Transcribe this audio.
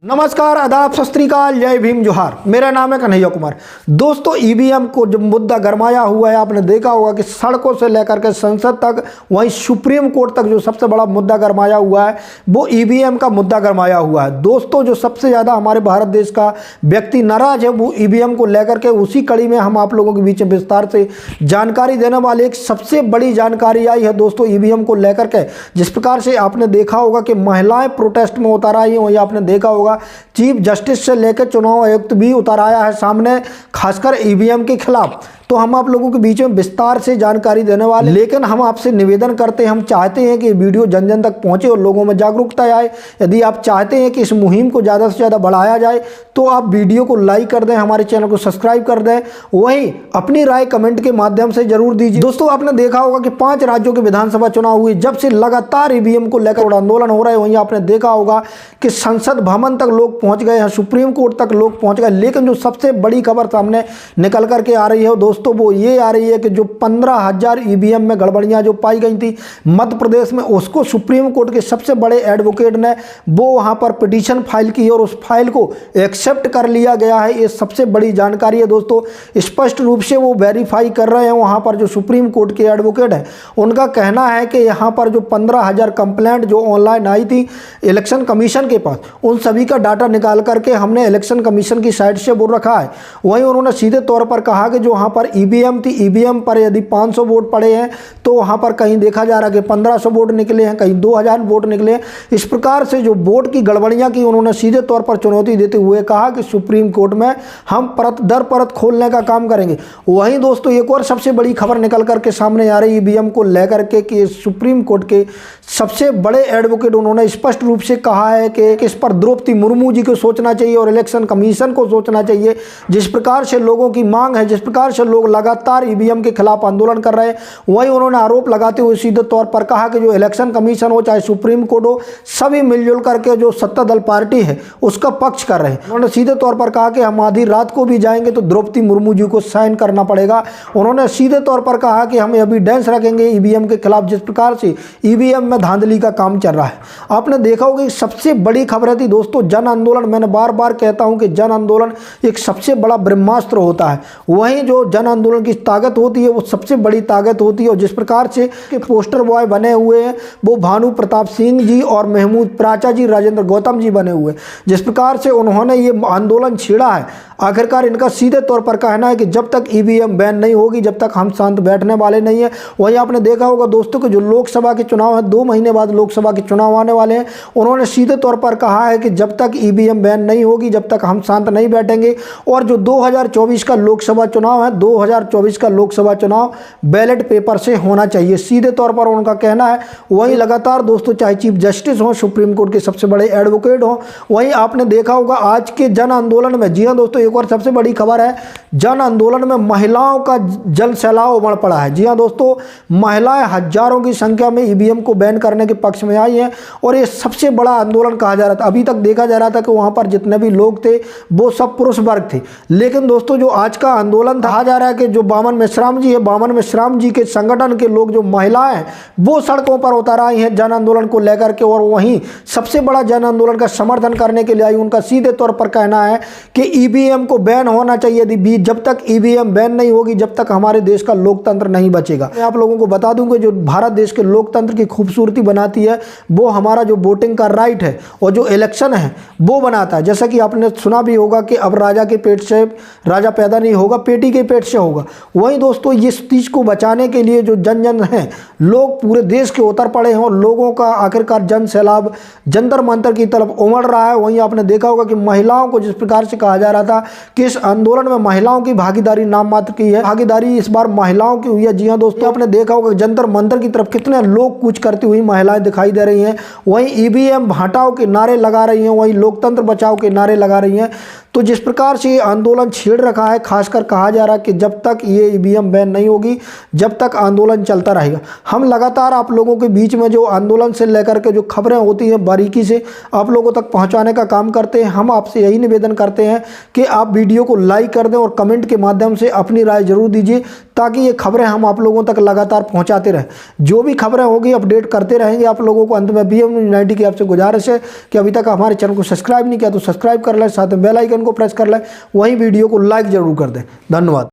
नमस्कार, आदाब, सत श्री अकाल, जय भीम, जोहार। मेरा नाम है कन्हैया कुमार। दोस्तों, ईवीएम को जो मुद्दा गरमाया हुआ है, आपने देखा होगा कि सड़कों से लेकर के संसद तक, वहीं सुप्रीम कोर्ट तक जो सबसे बड़ा मुद्दा गरमाया हुआ है वो ईवीएम का मुद्दा गरमाया हुआ है। दोस्तों, जो सबसे ज़्यादा हमारे भारत देश का व्यक्ति नाराज है वो ईवीएम को लेकर के, उसी कड़ी में हम आप लोगों के बीच में विस्तार से जानकारी देने वाले एक सबसे बड़ी जानकारी आई है दोस्तों ईवीएम को लेकर के। जिस प्रकार से आपने देखा होगा कि महिलाएं प्रोटेस्ट में उतर आई हैं, वहीं आपने देखा होगा चीफ जस्टिस से लेकर चुनाव आयुक्त भी उतर आया है सामने, खासकर ईवीएम के खिलाफ। तो हम आप लोगों के बीच में विस्तार से जानकारी देने वाले, लेकिन हम आपसे निवेदन करते हैं, हम चाहते हैं कि वीडियो जन जन तक पहुंचे और लोगों में जागरूकता आए। यदि आप चाहते हैं कि इस मुहिम को ज़्यादा से ज़्यादा बढ़ाया जाए तो आप वीडियो को लाइक कर दें, हमारे चैनल को सब्सक्राइब कर दें, वहीं अपनी राय कमेंट के माध्यम से जरूर दीजिए। दोस्तों, आपने देखा होगा कि 5 राज्यों के विधानसभा चुनाव हुए, जब से लगातार ईवीएम को लेकर आंदोलन हो रहा है। वहीं आपने देखा होगा कि संसद भवन तक लोग पहुंच गए हैं, सुप्रीम कोर्ट तक लोग पहुंच गए। लेकिन जो सबसे बड़ी खबर सामने निकल करके आ रही है दोस्तों, वो ये आ रही है कि जो 15,000 ईवीएम में गड़बड़ियां जो पाई गई थी मध्य प्रदेश में, उसको सुप्रीम कोर्ट के सबसे बड़े एडवोकेट ने वो वहां पर पिटीशन फाइल की और उस फाइल को एक्सेप्ट कर लिया गया है। ये सबसे बड़ी जानकारी है दोस्तों। स्पष्ट रूप से वो वेरीफाई कर रहे हैं वहां पर जो सुप्रीम कोर्ट के एडवोकेट हैं। उनका कहना है कि यहाँ पर जो 15,000 कंप्लेंट जो ऑनलाइन आई थी इलेक्शन कमीशन के पास, उन सभी का डाटा निकाल करके हमने इलेक्शन कमीशन की साइट से वो रखा है। वहीं उन्होंने सीधे तौर पर कहा कि जो वहाँ पर ईवीएम थी, ईवीएम पर यदि 500 वोट पड़े हैं तो वहाँ पर कहीं देखा जा रहा है कि 1500 वोट निकले हैं, कहीं 2000 वोट निकले हैं। इस प्रकार से जो वोट की गड़बड़ियाँ की उन्होंने सीधे तौर पर चुनौती देते हुए कहा कि सुप्रीम कोर्ट में हम परत दर परत खोलने का काम करेंगे। वहीं दोस्तों, एक और सबसे बड़ी खबर निकल करके सामने आ रही ईवीएम को लेकर के कि सुप्रीम कोर्ट के सबसे बड़े एडवोकेट उन्होंने स्पष्ट रूप से कहा है कि इस पर द्रौपदी मुर्मू जी को सोचना चाहिए और इलेक्शन कमीशन को सोचना चाहिए। जिस प्रकार से लोगों की मांग है, जिस प्रकार से लोग लगातार ईवीएम के खिलाफ आंदोलन कर रहे हैं, वहीं उन्होंने आरोप लगाते हुए सीधे तौर पर कहा कि जो इलेक्शन कमीशन हो चाहे सुप्रीम कोर्ट हो, सभी मिलजुल करके जो सत्ता दल पार्टी है उसका पक्ष कर रहे हैं। उन्होंने सीधे तौर पर कहा कि हम आधी रात को भी जाएंगे तो द्रौपदी मुर्मू जी को साइन करना पड़ेगा। उन्होंने सीधे तौर पर कहा कि हम एविडेंस रखेंगे ईवीएम के खिलाफ। जिस प्रकार से ईवीएम में धांधली का काम चल रहा है, आपने देखा होगा सबसे बड़ी खबर थी दोस्तों जन आंदोलन। मैंने बार बार कहता हूं कि जन आंदोलन एक सबसे बड़ा ब्रह्मास्त्र होता है। वहीं जो जन आंदोलन की ताकत होती है वो सबसे बड़ी ताकत होती है। और जिस प्रकार से पोस्टर बॉय बने हुए हैं वो भानु प्रताप सिंह जी और महमूद प्राचा जी, राजेंद्र गौतम जी बने हुए। जिस प्रकार से उन्होंने ये आंदोलन छेड़ा है, आखिरकार इनका सीधे तौर पर कहना है कि जब तक ईवीएम बैन नहीं होगी जब तक हम शांत बैठने वाले नहीं है। वहीं आपने देखा होगा दोस्तों कि जो लोकसभा के चुनाव है, 2 महीने बाद लोकसभा के चुनाव आने वाले हैं, उन्होंने सीधे तौर पर कहा है कि जब तक ईवीएम बैन नहीं होगी जब तक हम शांत नहीं बैठेंगे। और जो 2024 का लोकसभा चुनाव है, 2024 का लोकसभा चुनाव बैलेट पेपर से होना चाहिए, सीधे तौर पर उनका कहना है। वहीं लगातार दोस्तों चाहे चीफ जस्टिस हो, सुप्रीम कोर्ट के सबसे बड़े एडवोकेट हो, वहीं आपने देखा होगा आज के जन आंदोलन में, जी हाँ दोस्तों, एक और सबसे बड़ी खबर है, जन आंदोलन में महिलाओं का जल सैलाब उमड़ पड़ा है। जी हाँ दोस्तों, महिलाएं हजारों की संख्या में ईवीएम को बैन करने के पक्ष में आई हैं और ये सबसे बड़ा आंदोलन कहा जा रहा था। अभी तक देखा जा रहा था कि वहां पर जितने भी लोग थे वो सब पुरुष वर्ग थे। लेकिन दोस्तों, जो आज का आंदोलन था, कहा जा रहा है कि जो बामन मेश्राम जी है, बामन मेश्राम जी के संगठन के लोग, जो महिलाएं हैं, वो सड़कों पर उतर आई हैं जन आंदोलन को लेकर के। और वहीं सबसे बड़ा जन आंदोलन का समर्थन करने के लिए आई। उनका सीधे तौर पर कहना है कि ईवीएम को बैन होना चाहिए। यदि जब तक ईवीएम बैन नहीं होगी जब तक हमारे देश का लोकतंत्र नहीं बचेगा। मैं आप लोगों को बता दूं कि जो भारत देश के लोकतंत्र की खूबसूरती बनाती है वो हमारा जो वोटिंग का राइट है और जो इलेक्शन है वो बनाता है। जैसा कि आपने सुना भी होगा कि अब राजा के पेट से राजा पैदा नहीं होगा, पेटी के पेट से होगा। वहीं दोस्तों, इस चीज को बचाने के लिए जो जन जन है, लोग पूरे देश के उतर पड़े हैं और लोगों का आखिरकार जन सैलाब जंतर मंतर की तरफ उमड़ रहा है। वहीं आपने देखा होगा कि महिलाओं को जिस प्रकार से कहा जा रहा था कि इस आंदोलन में महिलाओं की भागीदारी नाम मात्र की है, भागीदारी इस बार महिलाओं की हुई है। जी हाँ दोस्तों, आपने देखा होगा जंतर मंतर की तरफ कितने लोग कूच करती हुई महिलाएं दिखाई दे रही हैं। वहीं ईवीएम हटाओ के नारे लगा रही हैं, वहीं लोकतंत्र बचाओ के नारे लगा रही हैं। तो जिस प्रकार से ये आंदोलन छेड़ रखा है, खासकर कहा जा रहा है कि जब तक ये ईवीएम बैन नहीं होगी जब तक आंदोलन चलता रहेगा। हम लगातार आप लोगों के बीच में जो आंदोलन से लेकर के जो खबरें होती हैं बारीकी से आप लोगों तक पहुंचाने का काम करते हैं। हम आपसे यही निवेदन करते हैं कि आप वीडियो को लाइक कर दें और कमेंट के माध्यम से अपनी राय जरूर दीजिए ताकि ये खबरें हम आप लोगों तक लगातार पहुंचाते रहें। जो भी खबरें होगी अपडेट करते रहेंगे आप लोगों को। अंत में BM न्यूज़ 90 की आपसे गुजारिश है कि अभी तक हमारे चैनल को सब्सक्राइब नहीं किया तो सब्सक्राइब कर लें, साथ में बेल आइकन को प्रेस कर लें, वहीं वीडियो को लाइक जरूर कर दें। धन्यवाद।